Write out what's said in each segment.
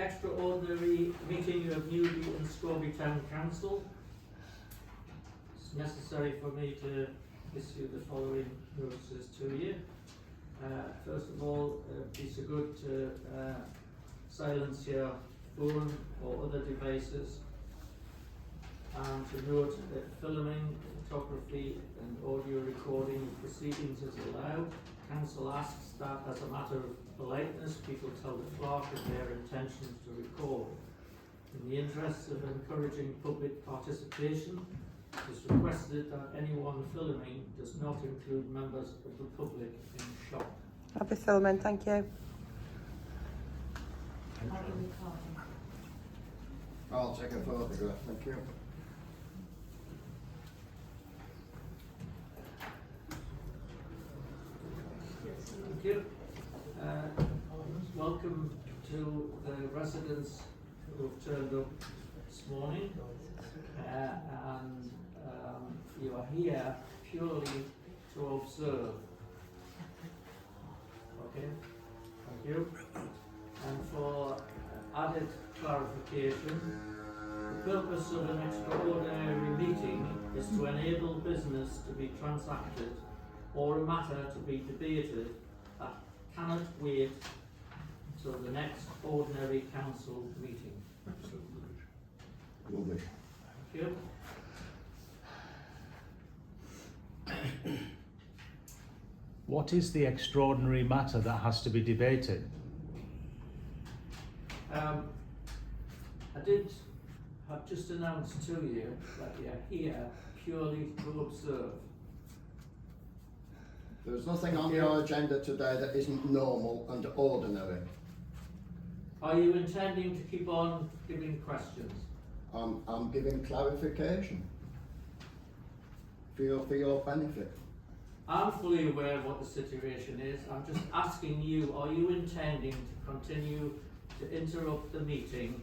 extraordinary meeting of Newby and Scalby Town Council. It's necessary for me to issue the following notices to you. First of all, be so good to silence your phone or other devices, and to note that filming, photography and audio recording of proceedings is allowed. Council asks that, as a matter of politeness, people tell the clerk of their intentions to record. In the interests of encouraging public participation, it is requested that anyone filming does not include members of the public in shot. I'll be filming, thank you. I'll take a photograph, thank you. Thank you. Welcome to the residents who have turned up this morning, and you are here purely to observe. Okay, thank you. And for added clarification, the purpose of an extraordinary meeting is to enable business to be transacted or a matter to be debated that cannot wait till the next ordinary council meeting. Lovely. Thank you. What is the extraordinary matter that has to be debated? I have just announced to you that you're here purely to observe. There's nothing on your agenda today that isn't normal and ordinary. Are you intending to keep on giving questions? I'm giving clarification for your benefit. I'm fully aware of what the situation is. I'm just asking you, are you intending to continue to interrupt the meeting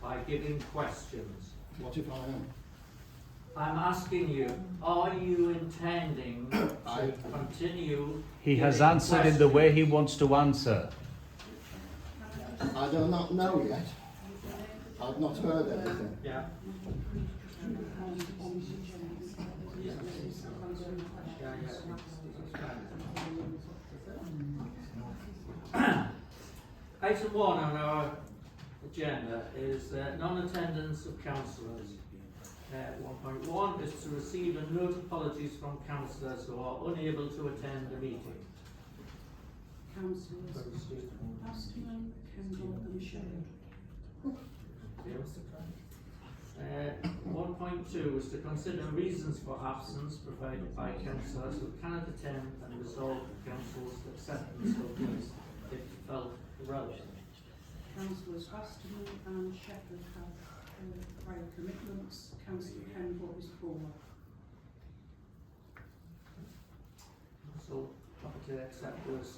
by giving questions? What if I am? I'm asking you, are you intending to continue? He has giving answered in the way he questions? wants to answer. I do not know yet. I've not heard anything. Yeah. Item 1 on our agenda is non-attendance of councillors. 1.1 is to receive and note apologies from councillors who are unable to attend the meeting. Councillors Aston, Kendall and Shea. 1.2 is to consider reasons for absence provided by councillors who cannot attend and resolve the council's acceptance of these if felt relevant. Councillors Aston and Shepherd have prior commitments. Councillor Kendall is poor. So, happy to accept those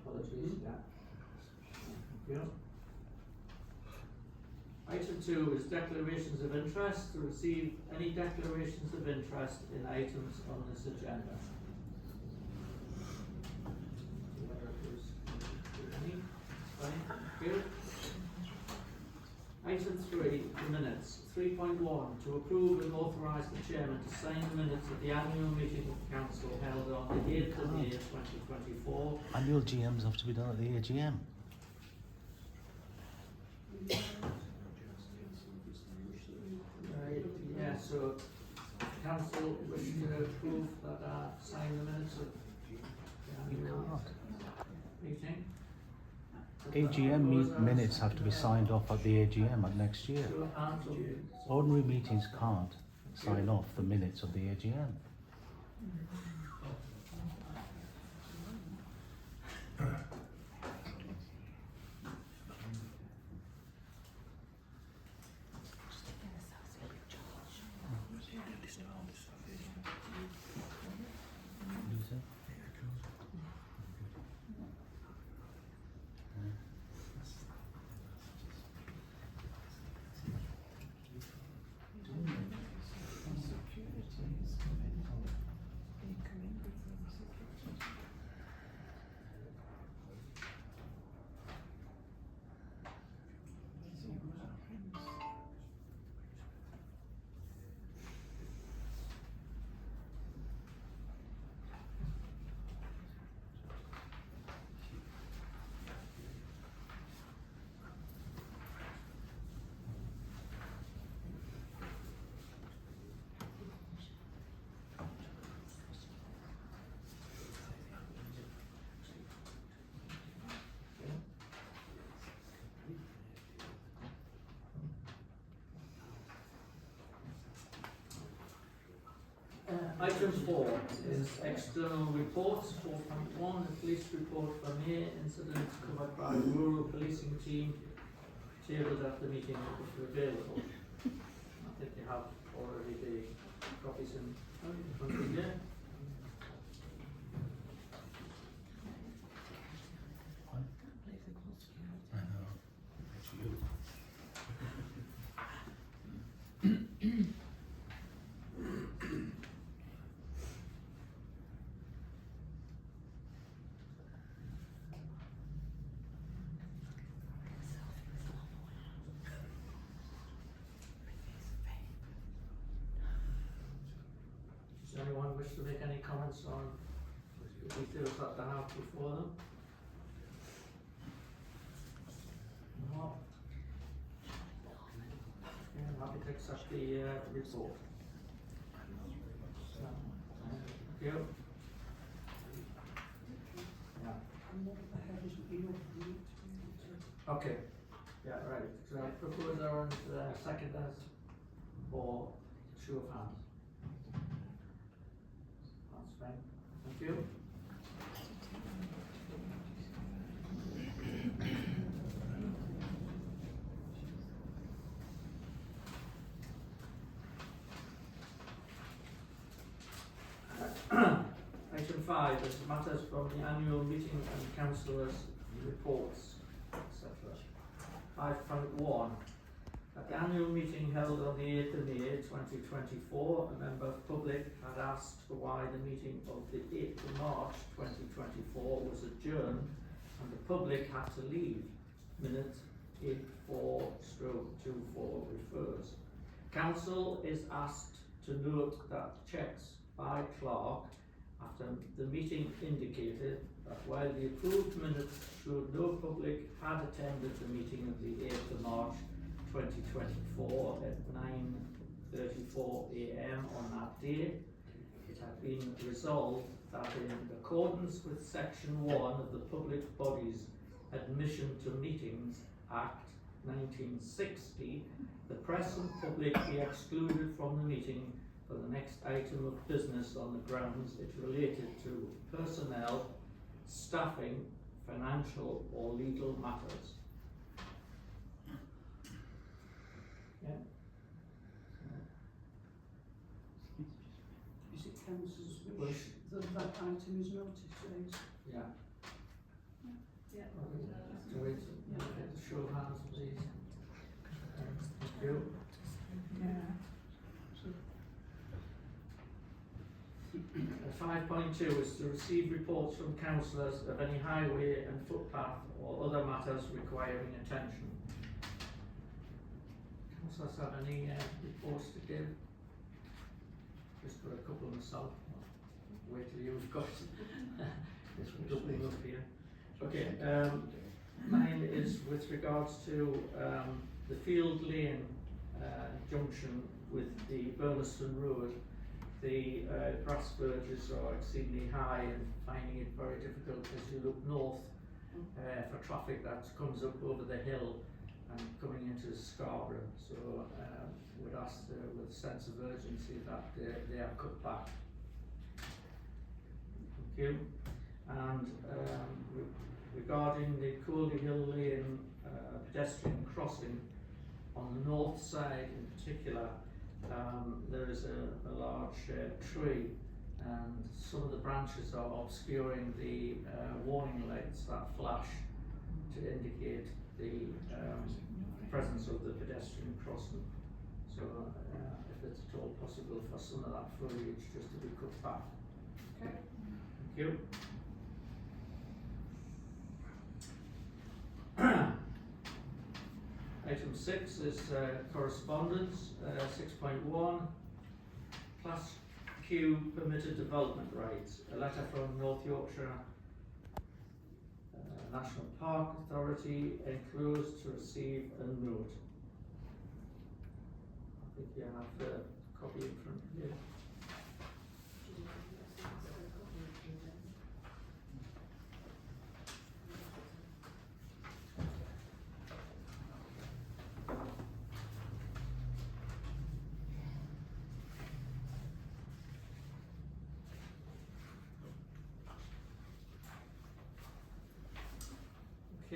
apologies. Yeah. Thank you. Item 2 is declarations of interest. To receive any declarations of interest in items on this agenda. Fine, thank you. Item 3, the minutes. 3.1, to approve and authorise the chairman to sign the minutes of the annual meeting of council held on the 8th of May 2024. Annual GMs have to be done at the AGM. Yeah, so council wish to approve that sign the minutes of the annual meeting. AGM minutes have to be signed off at the AGM at next year. Ordinary meetings can't sign off the minutes of the AGM. Item 4 is external reports. 4.1, the police report for May incidents covered by the rural policing team, tabled at the meeting if available. I think you have already the copies in front of you. I know. It's you. Does anyone wish to make any comments on the details that they have before them? No. Okay, I'm happy to accept the report. Thank you. Yeah. And what the head isn't enough for me to Okay. Yeah, right. So proposer and seconders for show of hands. That's fine. Thank you. Item 5 is matters from the annual meeting and councillors' reports, etc. 5.1. At the annual meeting held on the 8th of May 2024, a member of public had asked why the meeting of the 8th of March 2024 was adjourned and the public had to leave. Minute 84/24 refers. Council is asked to note that checks by clerk after the meeting indicated that while the approved minutes showed no public had attended the meeting of the 8th of March 2024 at 9:34 AM on that day, it had been resolved that in accordance with Section 1 of the Public Bodies Admission to Meetings Act 1960, the press and public be excluded from the meeting for the next item of business on the grounds it related to personnel, staffing, financial or legal matters. Yeah. Is it council's wish that that item is noticed? Yeah. Yeah. To wait, to show of hands, please. Thank you. Yeah. 5.2 is to receive reports from councillors of any highway and footpath or other matters requiring attention. Councillors have any reports to give? Just got a couple myself. Wait till you've got this doubling up here. Okay, mine is with regards to the Field Lane junction with the Burleston Road. The grass verges are extremely high and finding it very difficult as you look north for traffic that comes up over the hill and coming into Scarborough. So would ask with a sense of urgency that they are cut back. Thank you. And regarding the Coley Hill Lane pedestrian crossing on the north side in particular, there is a large tree and some of the branches are obscuring the warning lights that flash to indicate the presence of the pedestrian crossing. So if it's at all possible for some of that foliage just to be cut back. Okay. Thank you. Item 6 is correspondence. 6.1, Class Q permitted development rights. A letter from North Yorkshire National Park Authority enclosed to receive a note. I think you have the copy in front of you.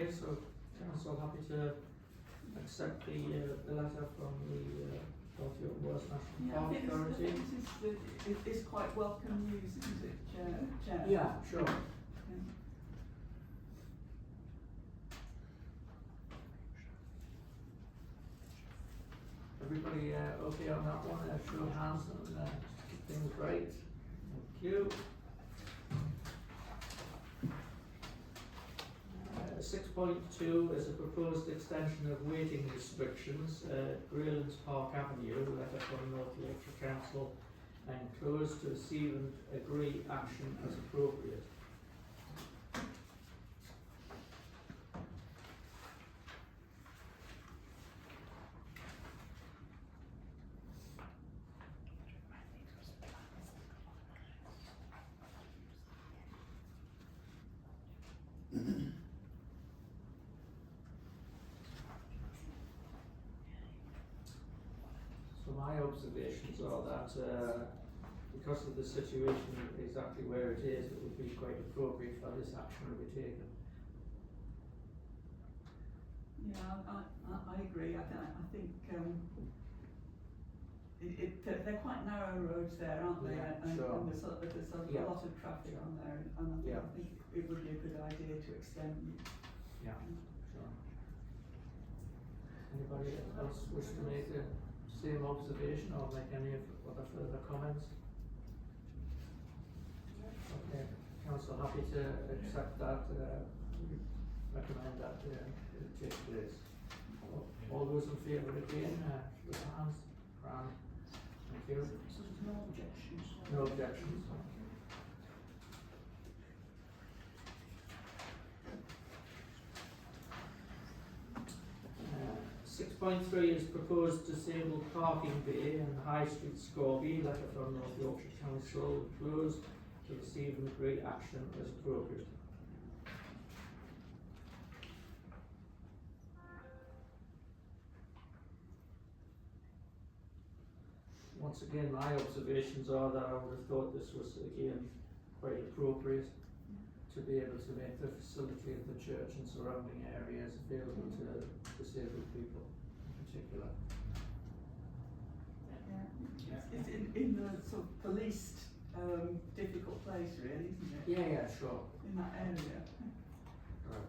Okay, so council happy to accept the letter from the North York Wales National Yeah, I Park think Authority? this is quite welcome news, isn't it, Chair? Yeah, sure. Everybody okay on that one? Show of hands and things right. Thank you. 6.2 is a proposed extension of waiting restrictions. Greylands Park Avenue, letter from North Yorkshire Council, enclosed to receive and agree action as appropriate. So my observations are that because of the situation exactly where it is, it would be quite appropriate for this action to be taken. Yeah, I agree. I think they're quite narrow roads there, aren't they? Yeah, and, sure. and there's a Yeah. lot of traffic on there, and I think it would be a good idea to extend. Yeah, sure. Anybody else wish to make the same observation or make any other further comments? Okay, council happy to accept that, recommend that it take place. All those in favour again, with hands, round. Thank you. So there's no objections. No objections. 6.3 is proposed disabled parking bay in High Street, Scalby, letter from North Yorkshire Council, closed to receive and agree action as appropriate. Once again, my observations are that I would have thought this was again quite appropriate to be able to make the facility of the church and surrounding areas available to disabled people in particular. It's in the sort of the least difficult place, really, isn't it? Yeah, sure. In that area. Right.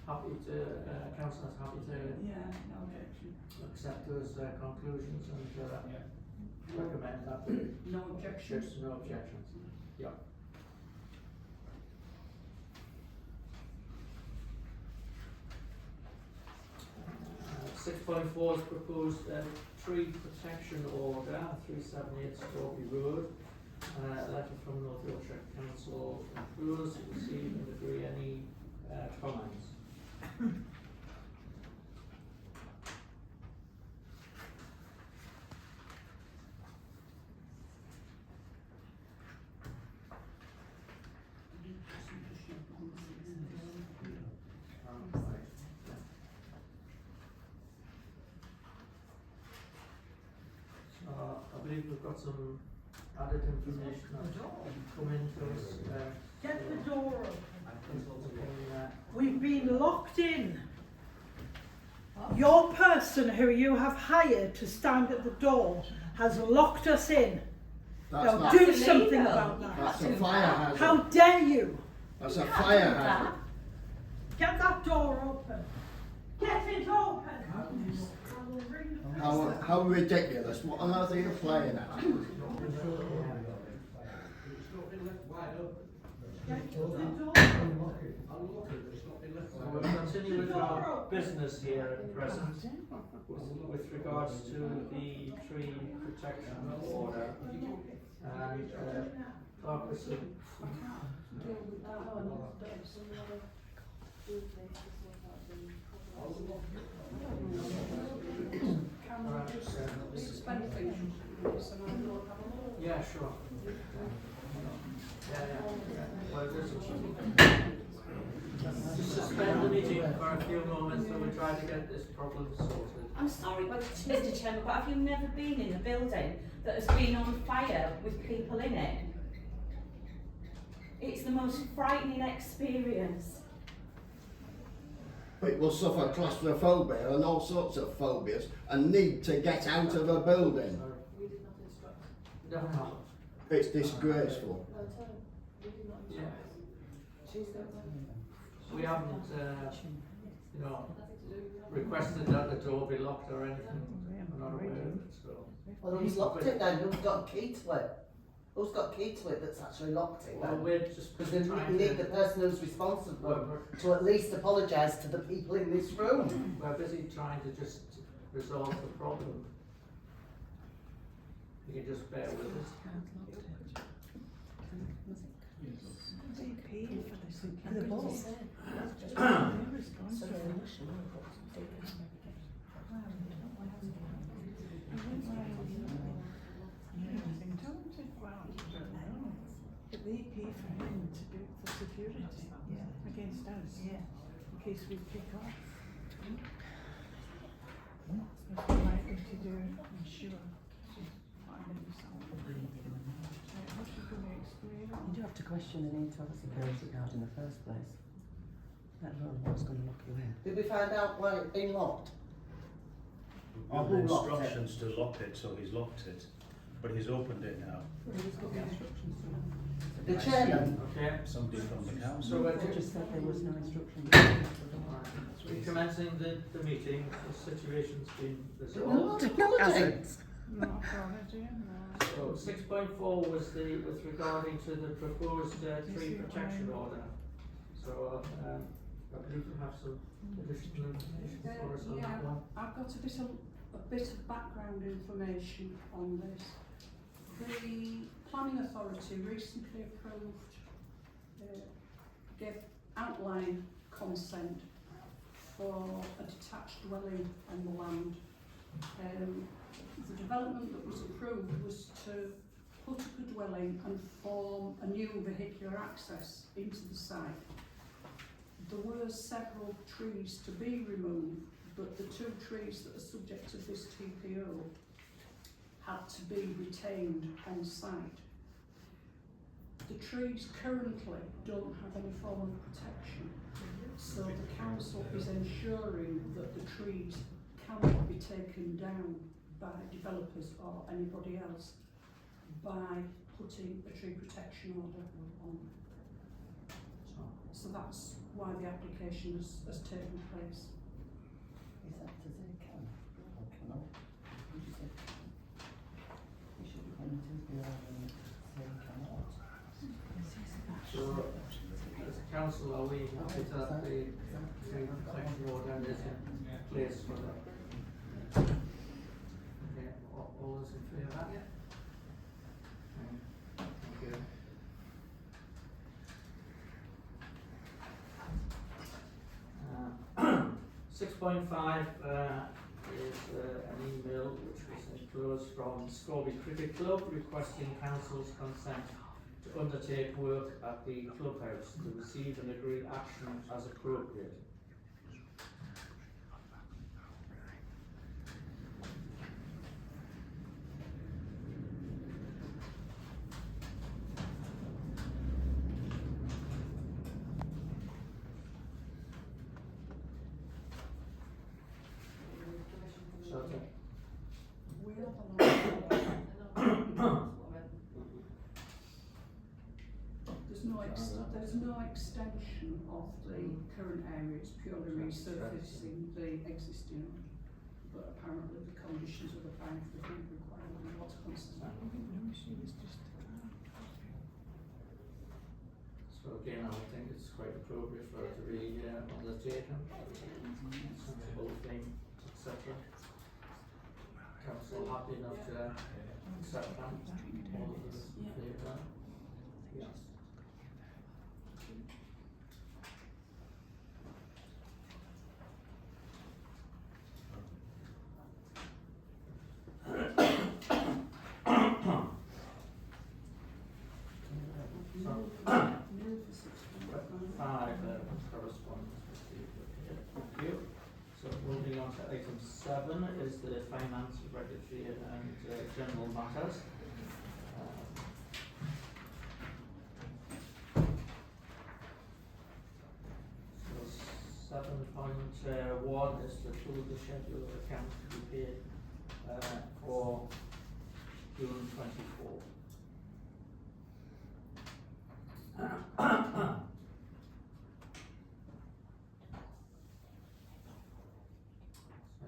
Happy to, councillors happy to Yeah, no objection. accept those conclusions and recommend that. No objections. Yes, no objections. Yeah. 6.4 is proposed tree protection order, 378 Scalby Road. Letter from North Yorkshire Council enclosed, receive and agree any comments. I believe we've got some added information that's come into us. Get the door open. In, We've been locked in. Your person who you have hired to stand at the door has locked us in. That's Now not, do something about that. that's a fire hazard. How dare you? That's a fire hazard. Get that door open. Get it open. I will ring the police. How ridiculous. What on earth are you playing at? Get the door. So we'll continue with our business here at present with regards to the tree protection order and purpose of Suspend things. yeah, sure. Yeah. Well, just suspend the meeting for a few moments so we try to get this problem sorted. I'm sorry, Mr. Chairman, but have you never been in a building that has been on fire with people in it? It's the most frightening experience. People suffer claustrophobia and all sorts of phobias and need to get out of a building. Sorry. We did not instruct. No, no. It's disgraceful. No, tell her. We did not Yeah. instruct. She's got We haven't, you know, requested that the door be locked or anything. We're not aware of it, so. Well, who's locked it then? Who's got a key to it? Who's got a key to it that's actually locked it Well, then? we're just Because busy we trying need the to, person who's responsible we're, to at least apologise to the people in this room. we're busy trying to just resolve the problem. You can just bear with us. The boss. But they pay for him to do the security against us, in case we pick off. That's what we're likely to do, I'm sure. What I'm gonna say. What's she gonna explain? You do have to question the need to have a security guard in the first place. Let alone what's going to lock you in. Did we find out why it's been locked? Or Given who locked it? instructions to lock it, so he's locked it, but he's opened it now. The chairman? Okay, Somebody from the so council. we're They just said there was no instruction. recommencing the meeting, the situation's been No, resolved. no, it hasn't. Not apology, no. So 6.4 was with regarding to the proposed tree protection order. So, I believe you have some additional information for us on that one. I've got a bit of background information on this. The planning authority recently approved, gave outline consent for a detached dwelling on the land. The development that was approved was to put up a dwelling and form a new vehicular access into the site. There were several trees to be removed, but the two trees that are subject to this TPO had to be retained on site. The trees currently don't have any form of protection, so the council is ensuring that the trees cannot be taken down by developers or anybody else by putting a tree protection order on. So that's why the application has taken place. Is that to say can or cannot? What do you say? You should be going to be say cannot. So, as a council, are we happy to have the tree protection order is in place for that? Okay, all those in favour of that? Yeah. Thank you. 6.5 is an email which was enclosed from Scalby Cricket Club requesting council's consent to undertake work at the clubhouse to receive and agree action as appropriate. Okay. We have there's no extension of the current area, it's purely resurfacing the existing one. But apparently the conditions of the plan for the require what's consistent. So again, I would think it's quite appropriate for it to be undertaken, sensible thing, etc. Council happy enough to accept that? All of us in favour? Yes. Five, correspondence received. Thank you. So moving on to item 7 is the finance, regulatory and general matters. point one is to approve the schedule of accounts to be paid for June 24. So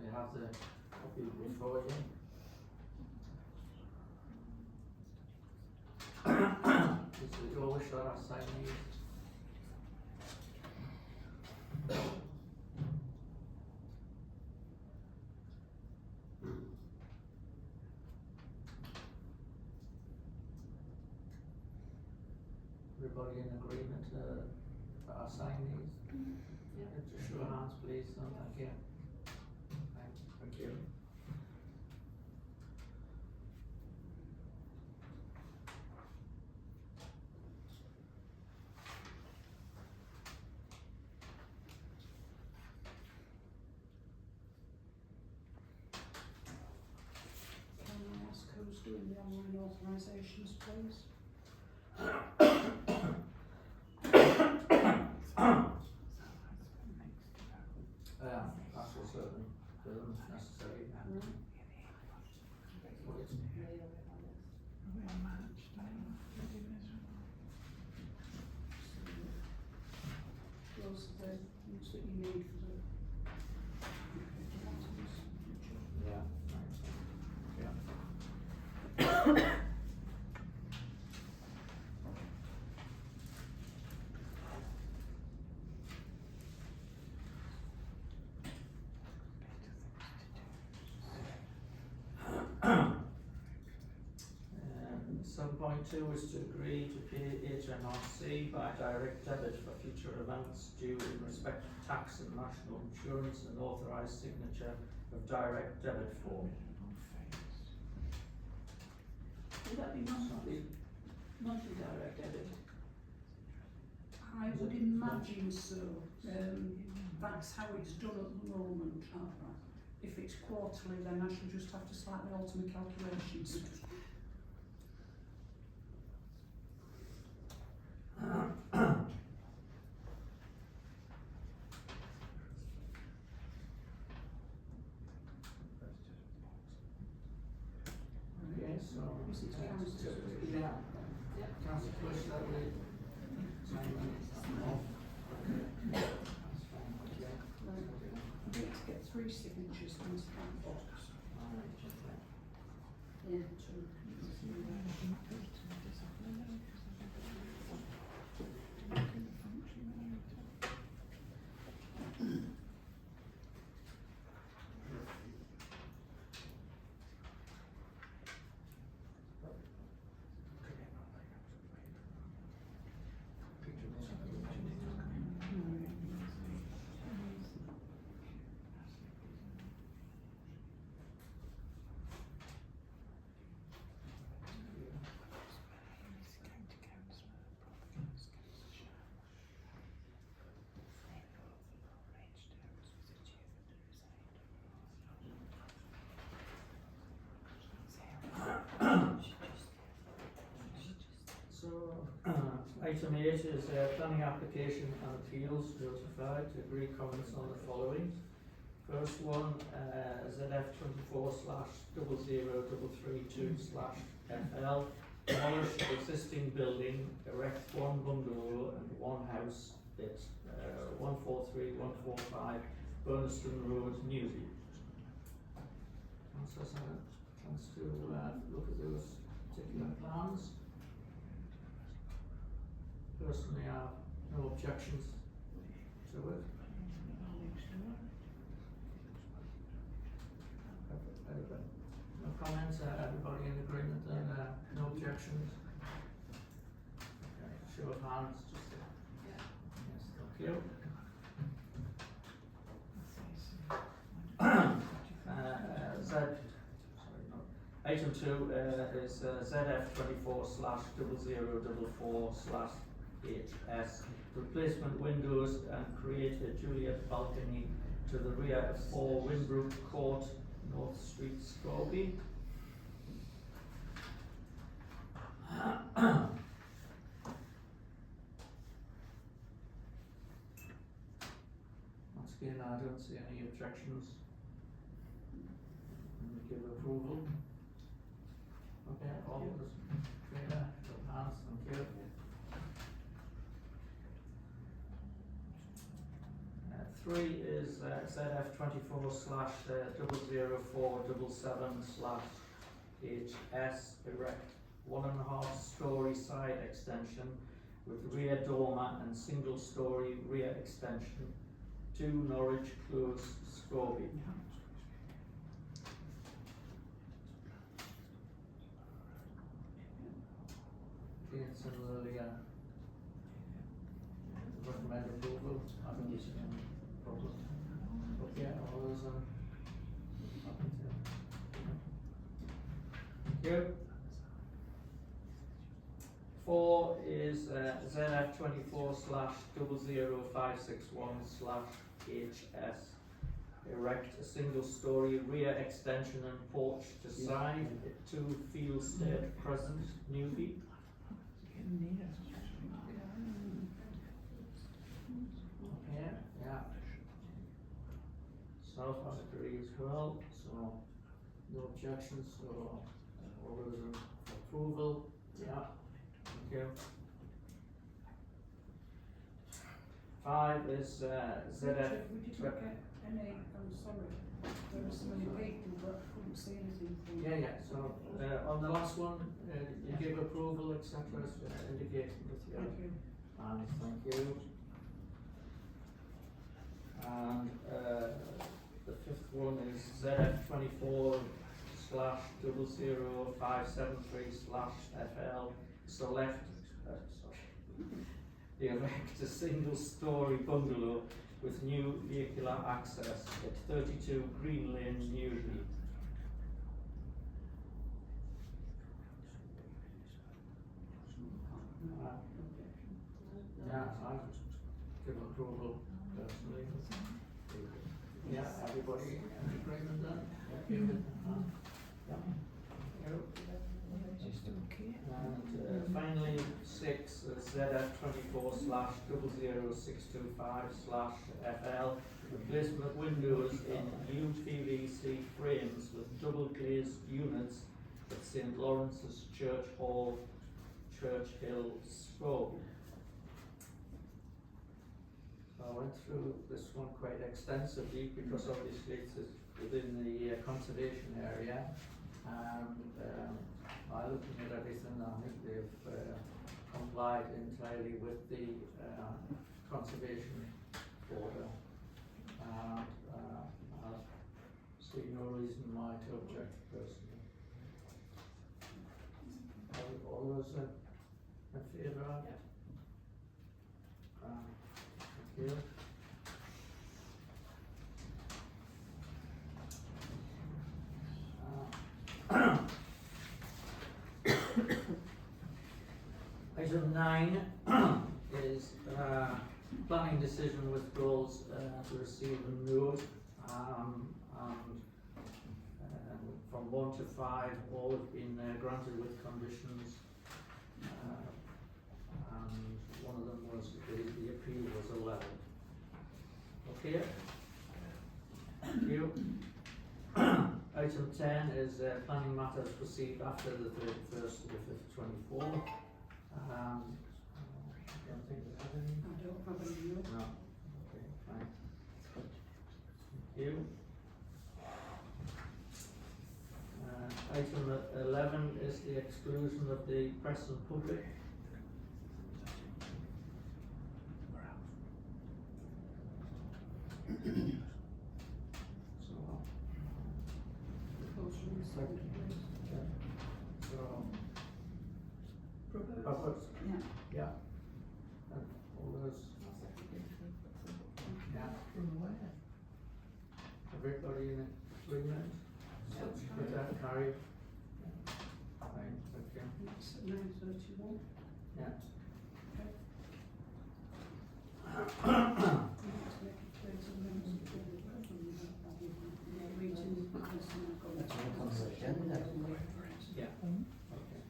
you have the copy before you. Is it your wish that I sign these? Everybody in agreement that I sign these? Yeah. Just show of hands, please. No, thank you. Thank you. Can I ask who's doing the online authorisations, please? That will certainly do them if necessary. Those are the things that you need for the Yeah. Seven point two is to agree to pay HMRC by direct debit for future events due in respect of tax and national insurance and authorised signature of direct debit form. Would that be monthly direct debit? I would imagine so. That's how it's done at the moment. If it's quarterly, then I shall just have to slightly alter my calculations. Okay, so. Is it council? Yeah. Council push that way. Sign that off. That's fine, okay. I need to get 3 signatures into that box. Yeah, 2. So, item 8 is planning application and appeals notified to agree comments on the following. First one, ZF24/00332/FL, demolish existing building, erect 1 bungalow and 1 house at 143-145 Burniston Road, Newby. Councillors had a chance to look at those particular plans. Personally, I have no objections to it. No comments, everybody in agreement then, no objections? Okay, show of hands, just yes, thank you. Item 2 is ZF24/0044/HS, replacement windows and create a Juliet balcony to the rear of 4 Winbrook Court, North Street, Scalby. That's again, I don't see any objections. Give approval. Okay, all those in favour, show of hands, thank you. 3 is ZF 24/00477/HS erect 1.5 storey side extension with rear dormer and single storey rear extension, 2 Norwich Close, Scalby. Okay, similarly, recommend approval. I don't see any problem. Okay, all those happy to. Thank you. 4 is ZF 24/00561/HS. Erect a single storey rear extension and porch to side at 2 Field State Crescent, Newby. Okay, yeah. Self I agree as well, so no objections, so all those in approval, yeah, thank you. 5 is ZF. We didn't get any, I'm sorry, there were so many people that couldn't see anything from. Yeah, so on the last one, you give approval, etc., indicating with your Thank you. hands, thank you. And the 5th one is ZF 24/00573/FL select, erect a single storey bungalow with new vehicular access at 32 Green Lane, Newby. Yeah, I give approval personally. Yeah, everybody in agreement then? Yeah. Just okay. And finally, 6 ZF 24/00625/FL replacement of windows in UPVC frames with double glazed units at St Lawrence's Church Hall, Church Hill, Scalby. I went through this one quite extensively because obviously it's within the conservation area, and by looking at everything, I think they've complied entirely with the conservation order, and I see no reason why to object personally. All those in favour? Thank you. Item 9 is planning decision withdrawals to receive a note, and from 1 to 5 all have been granted with conditions, and one of them was the appeal was allowed. Okay? Thank you. Item 10 is planning matters received after the 31st to the 5th, 24. Don't think we have any? I don't have any notes. No. Okay, fine. Thank you. Item 11 is the exclusion of the press and public. So, Proposal is second, please. so, Proposed. Roberts, Yeah. yeah. And all those, yeah. Everybody in agreement? With that carried? Fine, okay. That's at 9:31. Yeah. Okay. Let's make it clear to members of the public when we have that meeting, because we've got That's all on the agenda. Yeah. Okay.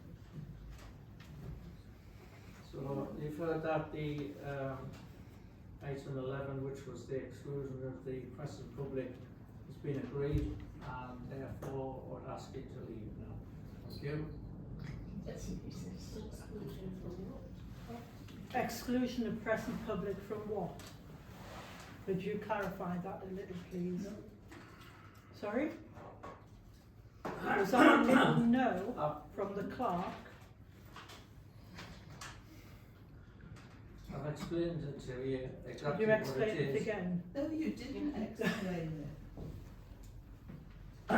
So you've heard that the item 11, which was the exclusion of the press and public, has been agreed, and therefore would ask you to leave now. Thank you. Exclusion of press and public from what? Could you clarify that a little, please? Sorry? Was that a little no from the clerk? I've explained it to you Could exactly you what explain it it is. again? No, you didn't explain it. If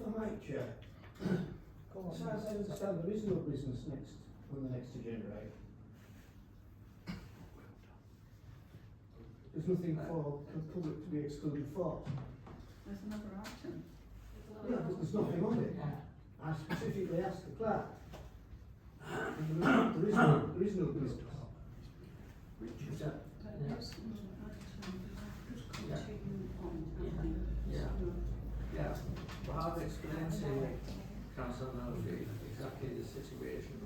I might, Chair, Go on. as far as I understand, there is no business on the next agenda, right? There's nothing for the public to be excluded for. There's another item. Yeah, but there's nothing on it. Yeah. I specifically asked the clerk. And there is no business. Is that- yeah. Just continue Yeah. on. Yeah. Yeah, well, I've explained to Councillor Newby exactly the situation,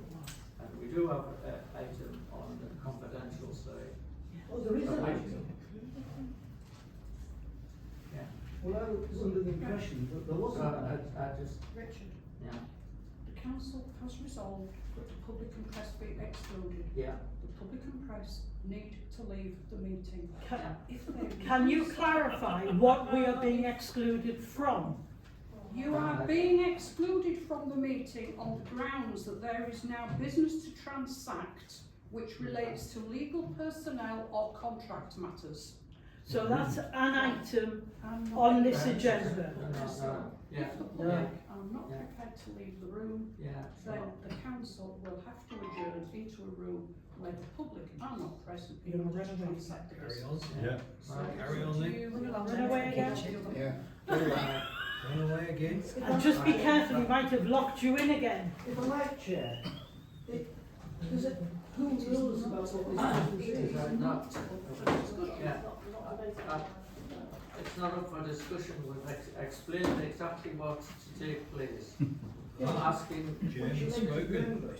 and we do have an item on the confidential side. Oh, there is an item. Yeah. Well, I was under the impression that there So wasn't an item. I just, Richard, yeah, the council has resolved that the public and press be excluded. yeah, The public and press need to leave the meeting. yeah. If they Can you clarify what we are being excluded from? You are being excluded from the meeting on the grounds that there is now business to transact which relates to legal personnel or contract matters. So that's an item I'm not on this prepared- agenda. No, yeah, If the public are not Yeah. prepared to leave the room, yeah, then sure. the council will have to adjourn into a room where the public are not present You're in order gonna to renovate transact the Carry business. on. Yeah. Right. Carry on then. Do you Run away again? Yeah. Do that. Run away again. And just be careful, he might have locked you in again. If I might, Chair, who knows about what this business Is is? that not, yeah. It's not up for discussion, we've explained exactly what's to take place. I'm asking, Chairman Should spoken. members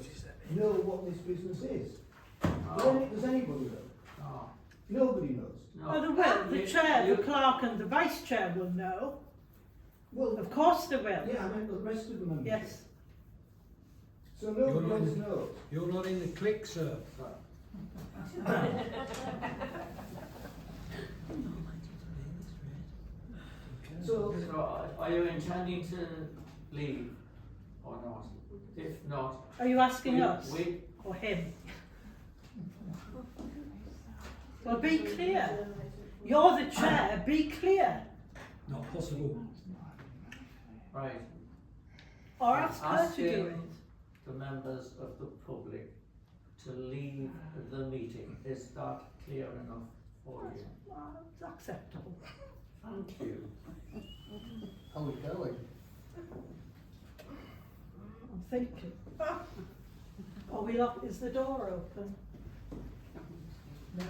know what this business is? no, Does anybody know? no, Nobody knows. Oh, no. they will. The You- chair, you- the clerk and the vice chair will know. Well, Of course they will. yeah, I meant the rest of the members. Yes. So nobody You're else not- knows. You're not in the clique, sir. So, So are you intending to leave or not? If not, Are you asking we- us we, or him? Well, be clear. You're the chair. Be clear. Not possible. right, Or ask her to do Asking- it. the members of the public to leave the meeting. Is that clear enough for you? Well, it's acceptable. Thank you. How are we going? I'm thinking. Are we locked? Is the door open?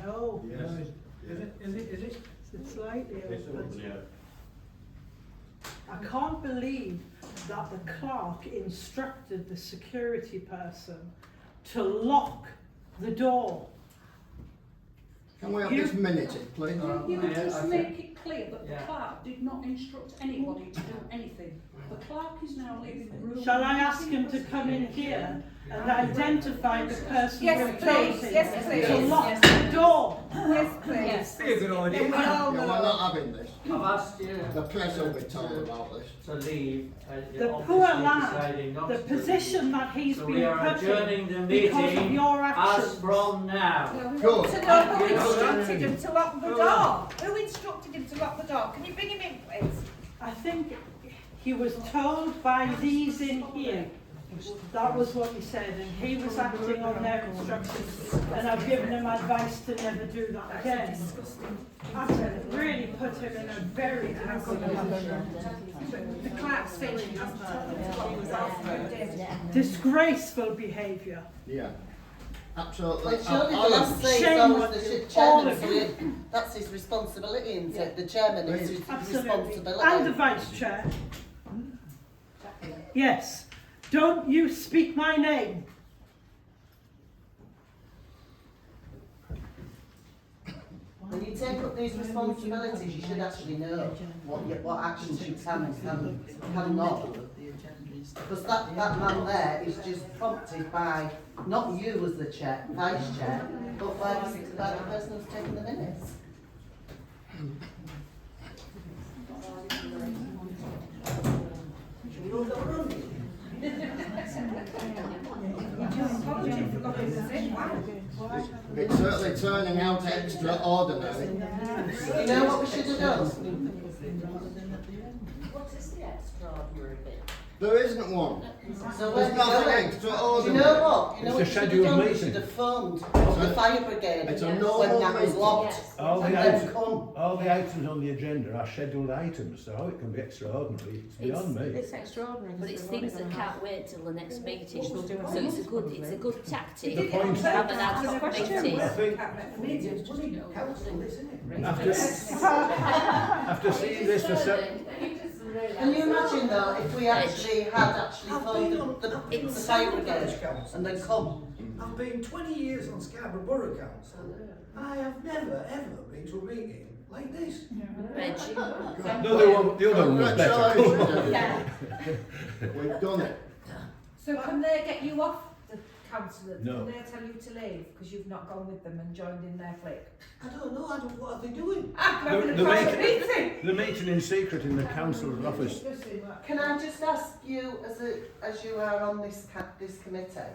No. Yes. Is it? It's slightly open. I can't believe that the clerk instructed the security person to lock the door. Can we have You- this minuted, please? You Yeah, just I make it clear that the Yeah. clerk did not instruct anybody to do anything. The clerk is now leaving the room. Shall I ask him to come in here and identify the person Yes, we're please. talking Yes, please. to lock Yes. the door? Yes, please. Yes. Be a good idea. Yeah, we're not having this. I've asked you The press will be told about this. to leave, and The you're poor obviously lad, deciding not the to. position that he's So been we are put adjourning the in because of meeting your as actions. from now. No, we Good. want to know who You know instructed that? him to lock the door. Who instructed him to lock the door? Can you bring him in, please? I think he was told by these in here. That was what he said, and he was acting on their instructions, and I've given him advice to never do that again. I've really put him in a very difficult position. The clerk's saying he hasn't told him to lock the door for a day. Disgraceful behaviour. Yeah. Absolutely. Well, surely the Alan, last say Shame so on was the you, all chairman, of so you. that's his responsibility, isn't it? The chairman is his Absolutely. responsibility. And the vice chair. Yes. Don't you speak my name. take up these responsibilities, you should actually know what actions you can and cannot. Because that man there is just prompted by, not you as the vice chair, but by the person who's taking the minutes. It's certainly turning out extraordinary. You know what we should have done? What is the extraordinary bit? There isn't one. So There's nothing Do you extraordinary. know what? You know It's what a you should have scheduled done? You meeting. should have phoned the fire brigade It's a when normal that was meeting. locked. Yes. All And the, then items, come. all the items on the agenda are scheduled items, so how it can be extraordinary, it's beyond me. It's extraordinary. But it's things that can't wait till the next meeting. So it's a good tactic. The point- to have an ad hoc meeting. I think after seeing this for Can you imagine though if we actually had phoned the fire brigade and then come? I've been 20 years on Scarborough Borough Council. I have never ever been to a meeting like this. Reg. the other one was better. Congratulations. We've done it. So can they get you off the council? No. Can they tell you to leave because you've not gone with them and joined in their clique? I don't know, what are they doing? The meeting in secret in the council's office. Can I just ask you, as you are on this committee,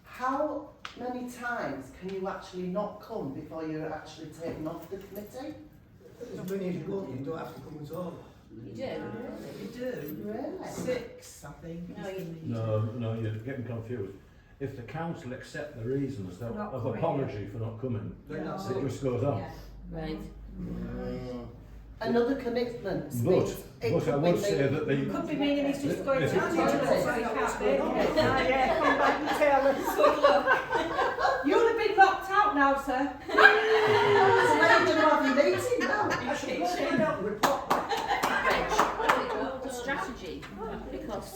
how many times can you actually not come before you're actually taken off the committee? As many as you want, you don't have to come at all. You do. You do? Really? 6, I think. No, you're getting confused. If the council accept the reasons Not of coming, apology for not coming, Then that's it it. just goes on. Right. Another commitment. But I would say that the Could be meaning he's just going to the If toilet so he can't make it. Yeah, come back and tell us. You'll have been locked out now, sir. So when are you going to have your meeting now? You should find out the report. Reg, what do we call the strategy? Because